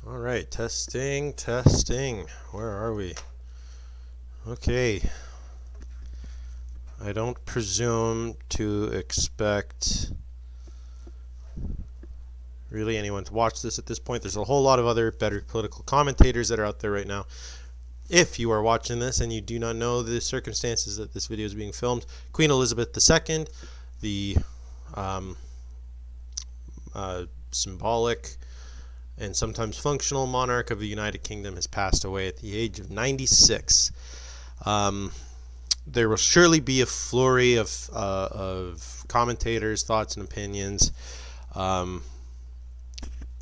All right, testing, testing. Where are we? Okay. I don't presume to expect really anyone to watch this at this point. There's a whole lot of other better political commentators that are out there right now. If you are watching this and you do not know the circumstances that this video is being filmed, Queen Elizabeth II, the symbolic and sometimes functional monarch of the United Kingdom, has passed away at the age of 96. There will surely be a flurry of commentators, thoughts, and opinions. And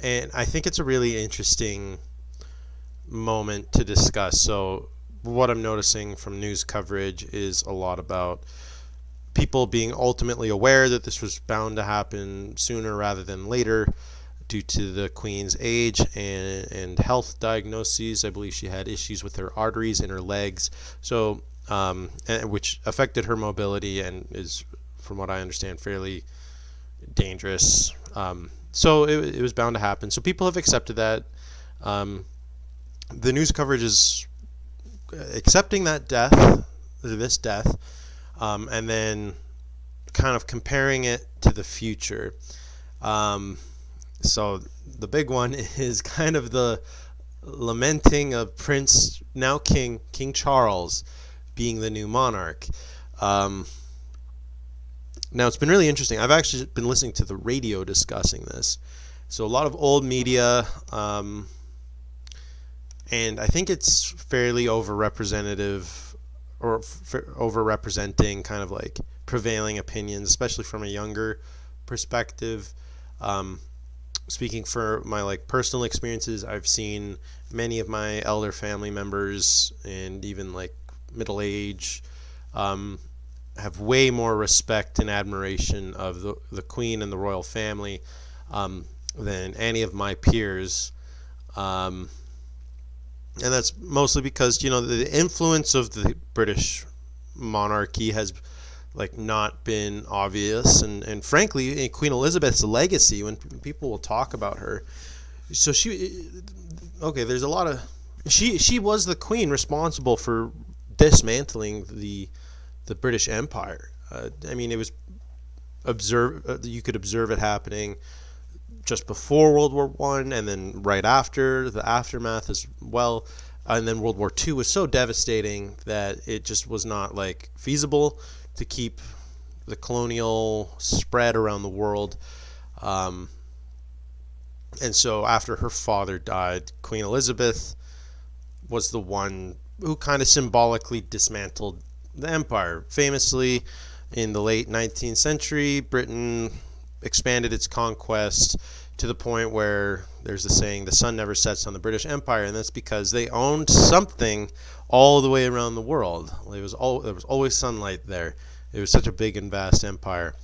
I think it's a really interesting moment to discuss. So what I'm noticing from news coverage is a lot about people being ultimately aware that this was bound to happen sooner rather than later due to the Queen's age and health diagnoses. I believe she had issues with her arteries in her legs, so which affected her mobility and is, from what I understand, fairly dangerous. So it was bound to happen. So people have accepted that. The news coverage is accepting that this death, and then kind of comparing it to the future. So the big one is kind of the lamenting of now King Charles being the new monarch. Now it's been really interesting. I've actually been listening to the radio discussing this. So a lot of old media, and I think it's fairly overrepresentative or overrepresenting kind of like prevailing opinions, especially from a younger perspective. Speaking for my personal experiences, I've seen many of my elder family members and even middle age have way more respect and admiration of the Queen and the royal family than any of my peers. And that's mostly because, the influence of the British monarchy has not been obvious, and frankly, Queen Elizabeth's legacy, when people will talk about her, so there's a lot of, she was the Queen responsible for dismantling the British Empire. It was you could observe it happening just before World War I, and then right after, the aftermath as well. And then World War II was so devastating that it just was not feasible to keep the colonial spread around the world. And so after her father died, Queen Elizabeth was the one who kind of symbolically dismantled the empire. Famously, in the late 19th century, Britain expanded its conquest to the point where there's the saying, the sun never sets on the British Empire, and that's because they owned something all the way around the world. There was always sunlight there. It was such a big and vast empire.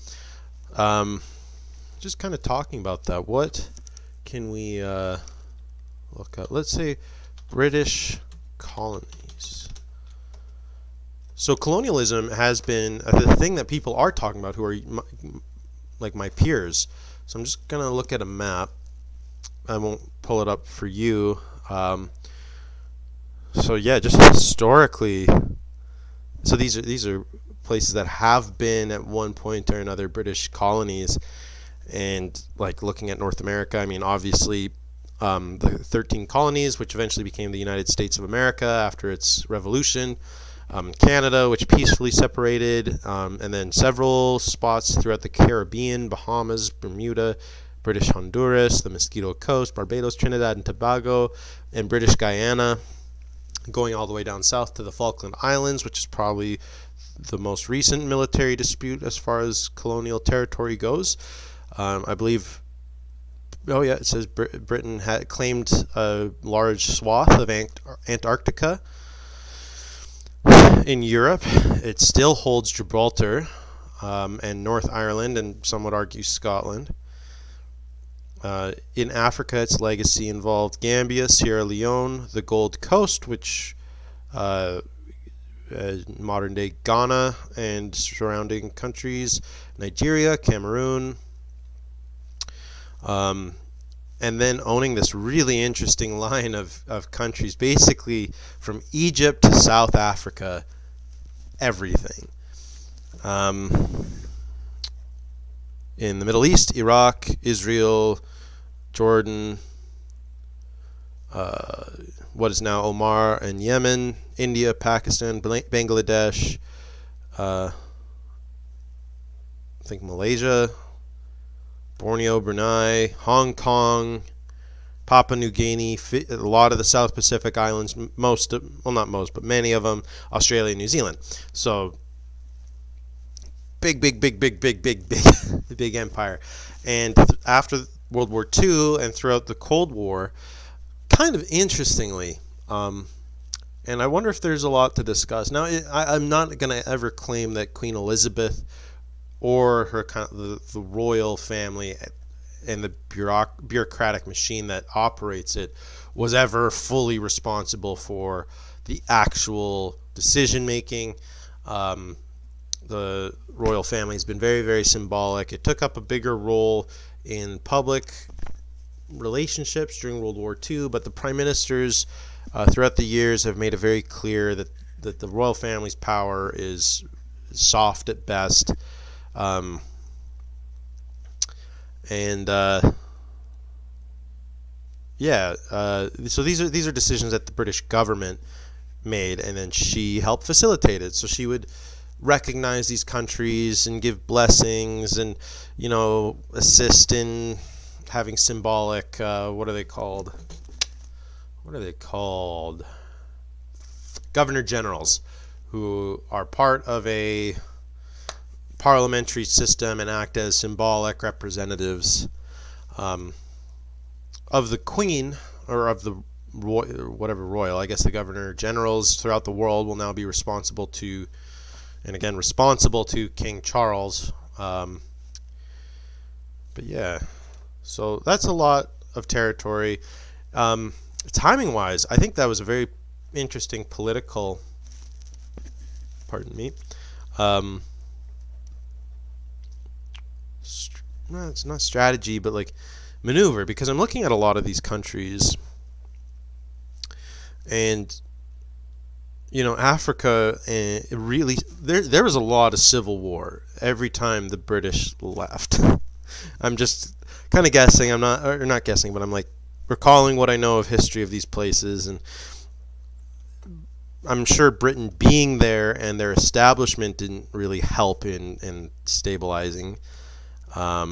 Just kind of talking about that, what can we look at? Let's say British colonies. So colonialism has been the thing that people are talking about who are my peers. So I'm just going to look at a map. I won't pull it up for you. So yeah, just historically, so these are places that have been at one point or another British colonies. And looking at North America, obviously the 13 colonies, which eventually became the United States of America after its revolution. Canada, which peacefully separated, and then several spots throughout the Caribbean, Bahamas, Bermuda, British Honduras, the Mosquito Coast, Barbados, Trinidad and Tobago, and British Guyana, going all the way down south to the Falkland Islands, which is probably the most recent military dispute as far as colonial territory goes. I believe, it says Britain had claimed a large swath of Antarctica in Europe. It still holds Gibraltar and North Ireland, and some would argue Scotland. In Africa, its legacy involved Gambia, Sierra Leone, the Gold Coast, which modern-day Ghana and surrounding countries, Nigeria, Cameroon, and then owning this really interesting line of countries, basically from Egypt to South Africa, everything. In the Middle East, Iraq, Israel, Jordan, what is now Oman and Yemen, India, Pakistan, Bangladesh, I think Malaysia, Borneo, Brunei, Hong Kong, Papua New Guinea, a lot of the South Pacific Islands, not most, but many of them, Australia, New Zealand. So big, big empire. And after World War II and throughout the Cold War, kind of interestingly, and I wonder if there's a lot to discuss. Now, I'm not going to ever claim that Queen Elizabeth or her the royal family and the bureaucratic machine that operates it was ever fully responsible for the actual decision making. The royal family has been very, very symbolic. It took up a bigger role in public relationships during World War II, but the prime ministers throughout the years have made it very clear that the royal family's power is soft at best. So these are decisions that the British government made, and then she helped facilitate it. So she would recognize these countries and give blessings and, assist in having symbolic, what are they called? Governor Generals, who are part of a parliamentary system and act as symbolic representatives of the Queen, or of the royal. I guess the Governor Generals throughout the world will now be responsible to King Charles. But yeah, so that's a lot of territory. Timing wise, I think that was a very interesting political, it's not strategy, but like maneuver, because I'm looking at a lot of these countries, and Africa, really, there was a lot of civil war every time the British left. I'm just kind of guessing. I'm not guessing, but I'm like recalling what I know of history of these places, and I'm sure Britain being there and their establishment didn't really help in stabilizing.